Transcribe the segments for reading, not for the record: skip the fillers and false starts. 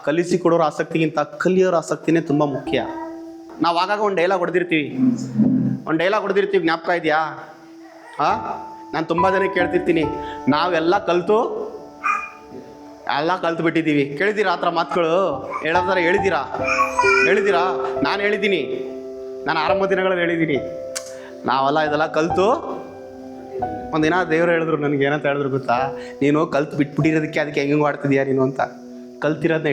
ಕಲಿಸಿಕೊಡೋರ ಆಸಕ್ತಿಗಿಂತ ಕಲಿಯೋರ ಆಸಕ್ತಿನೇ ತುಂಬ ಮುಖ್ಯ. ನಾವು ಆಗಾಗ ಒಂದು ಡೈಲಾಗ್ ಹೊಡೆದಿರ್ತೀವಿ, ಜ್ಞಾಪಕ ಇದೆಯಾ? ನಾನು ತುಂಬ ಜನಕ್ಕೆ ಕೇಳ್ತಿರ್ತೀನಿ, ನಾವೆಲ್ಲ ಕಲಿತು ಬಿಟ್ಟಿದ್ದೀವಿ. ಕೇಳಿದ್ದೀರಾ ಆ ಥರ ಮಾತುಗಳು? ಹೇಳೋದಾರ ಹೇಳಿದ್ದೀರಾ? ನಾನು ಹೇಳಿದ್ದೀನಿ, ನಾನು ಆರಂಭ ದಿನಗಳಲ್ಲಿ ಹೇಳಿದ್ದೀನಿ, ನಾವೆಲ್ಲ ಇದೆಲ್ಲ ಕಲಿತು ಒಂದಿನ ದೇವರು ಹೇಳಿದ್ರು ನನಗೆ, ಏನಂತ ಹೇಳಿದ್ರು ಗೊತ್ತಾ? ನೀನು ಕಲ್ತು ಬಿಟ್ಬಿಟ್ಟಿರೋದಕ್ಕೆ ಅದಕ್ಕೆ ಹೆಂಗೆ ಮಾಡ್ತಿದ್ಯಾ ನೀನು ಅಂತ. ಕಲ್ತಿರೋದನ್ನ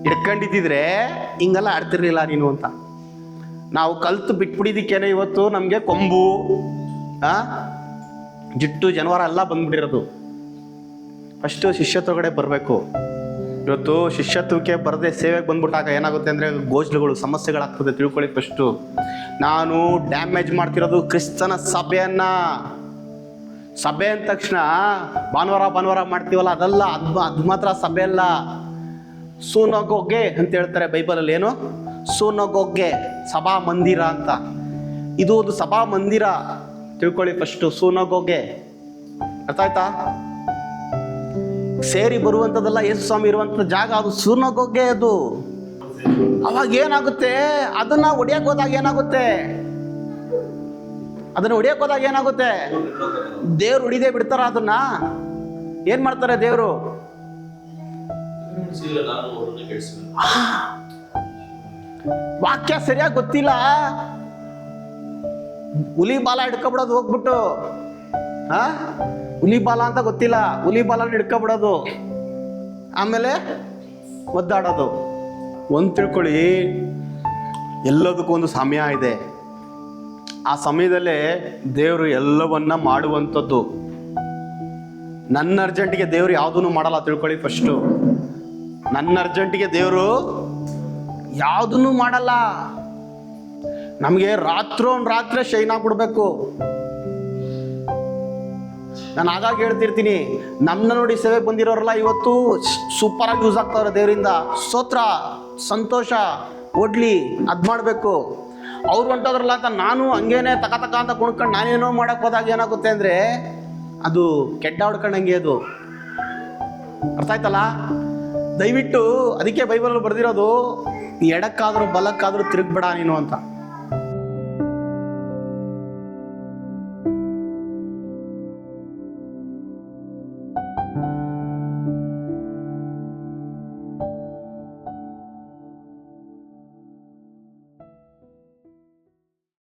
ಹಿಡ್ಕೊಂಡಿದ್ದಿದ್ರೆ ಹಿಂಗೆಲ್ಲ ಆಡ್ತಿರ್ಲಿಲ್ಲ ನೀನು ಅಂತ. ನಾವು ಕಲ್ತು ಬಿಟ್ಬಿಟ್ಟಿದ್ದಕ್ಕೇನೆ ಇವತ್ತು ನಮಗೆ ಕೊಂಬು, ಜಿಟ್ಟು, ಜನವಾರ ಎಲ್ಲ ಬಂದ್ಬಿಟ್ಟಿರೋದು. ಫಸ್ಟು ಶಿಷ್ಯತ್ವಗಡೆ ಬರಬೇಕು. ಇವತ್ತು ಶಿಷ್ಯತ್ವಕ್ಕೆ ಬರದೆ ಸೇವೆಗೆ ಬಂದ್ಬಿಟ್ಟಾಗ ಏನಾಗುತ್ತೆ ಅಂದರೆ ಗೋಜಲುಗಳು, ಸಮಸ್ಯೆಗಳಾಗ್ತದೆ. ತಿಳ್ಕೊಳ್ಳಿ ಫಸ್ಟು. ನಾನು ಡ್ಯಾಮೇಜ್ ಮಾಡ್ತಿರೋದು ಕ್ರಿಸ್ತನ ಸಭೆಯನ್ನು. ಸಭೆ ಅಂದ ತಕ್ಷಣ ಭಾನುವಾರ ಮಾಡ್ತೀವಲ್ಲ, ಅದಲ್ಲ, ಅದು ಮಾತ್ರ ಸಭೆ ಅಲ್ಲ. ಸೂನಗೋಗೆ ಅಂತ ಹೇಳ್ತಾರೆ ಬೈಬಲಲ್ಲಿ. ಏನು ಸೂನಗೋಗೆ? ಸಭಾ ಮಂದಿರ ಅಂತ. ಇದು ಒಂದು ಸಭಾ ಮಂದಿರ, ತಿಳ್ಕೊಳ್ಳಿ ಫಸ್ಟು. ಸೂನಗೋಗೆ ಅರ್ಥ ಆಯ್ತಾ? ಸೇರಿ ಬರುವಂಥದ್ದೆಲ್ಲ ಯೇಸು ಸ್ವಾಮಿ ಇರುವಂಥ ಜಾಗ, ಅದು ಸೂನಗೋಗೆ. ಅದು ಅವಾಗ ಏನಾಗುತ್ತೆ, ಅದನ್ನ ಹೊಡಿಯಕ್ಕೆ ಹೋದಾಗ ಏನಾಗುತ್ತೆ, ದೇವ್ರು ಹೊಡಿದೇ ಬಿಡ್ತಾರ ಅದನ್ನ? ಏನ್ ಮಾಡ್ತಾರೆ ದೇವ್ರು? ವಾಕ್ಯ ಸರಿಯಾಗಿ ಗೊತ್ತಿಲ್ಲ, ಹುಲಿ ಬಾಲ ಹಿಡ್ಕೊಬಿಡೋದು ಹೋಗ್ಬಿಟ್ಟು. ಹುಲಿ ಬಾಲ ಅಂತ ಗೊತ್ತಿಲ್ಲ, ಹುಲಿ ಬಾಲನ ಹಿಡ್ಕೊಬಿಡೋದು, ಆಮೇಲೆ ಒದ್ದಾಡೋದು. ಒಂದು ತಿಳ್ಕೊಳ್ಳಿ, ಎಲ್ಲದಕ್ಕೂ ಒಂದು ಸಮಯ ಇದೆ. ಆ ಸಮಯದಲ್ಲೇ ದೇವರು ಎಲ್ಲವನ್ನ ಮಾಡುವಂಥದ್ದು. ನನ್ನ ಅರ್ಜೆಂಟಿಗೆ ದೇವರು ಯಾವುದೂ ಮಾಡಲ್ಲ, ತಿಳ್ಕೊಳ್ಳಿ ಫಸ್ಟು. ನನ್ನ ಅರ್ಜೆಂಟಿಗೆ ದೇವರು ಯಾವುದನ್ನು ಮಾಡಲ್ಲ. ನಮಗೆ ರಾತ್ರಿ ಶೈನ್ ಆಗ್ಬಿಡ್ಬೇಕು. ನಾನು ಆಗಾಗ ಹೇಳ್ತಿರ್ತೀನಿ, ನಮ್ಮನ್ನ ನೋಡಿ ಸೇವೆಗೆ ಬಂದಿರೋರಲ್ಲ ಇವತ್ತು ಸೂಪರಾಗಿ ಯೂಸ್ ಆಗ್ತಾವ್ರೆ ದೇವರಿಂದ. ಸ್ತೋತ್ರ, ಸಂತೋಷ, ಒಡ್ಲಿ, ಅದು ಮಾಡಬೇಕು. ಅವ್ರು ಹೊಂಟೋದ್ರಲ್ಲ ಅಂತ ನಾನು ಹಂಗೇನೆ ತಕ ಅಂತ ಕುಣ್ಕೊಂಡು ನಾನೇನೋ ಮಾಡಕ್ಕೆ ಹೋದಾಗ ಏನಾಗುತ್ತೆ ಅಂದರೆ ಅದು ಕೆಡ್ಡ ಹೊಡ್ಕೊಂಡಂಗೆ. ಅದು ಅರ್ಥ ಆಯ್ತಲ್ಲ? ದಯವಿಟ್ಟು ಅದಕ್ಕೆ ಬೈಬಲಲ್ಲಿ ಬರ್ದಿರೋದು, ಎಡಕ್ಕಾದರೂ ಬಲಕ್ಕಾದರೂ ತಿರುಗಬೇಡ ನೀನು ಅಂತ.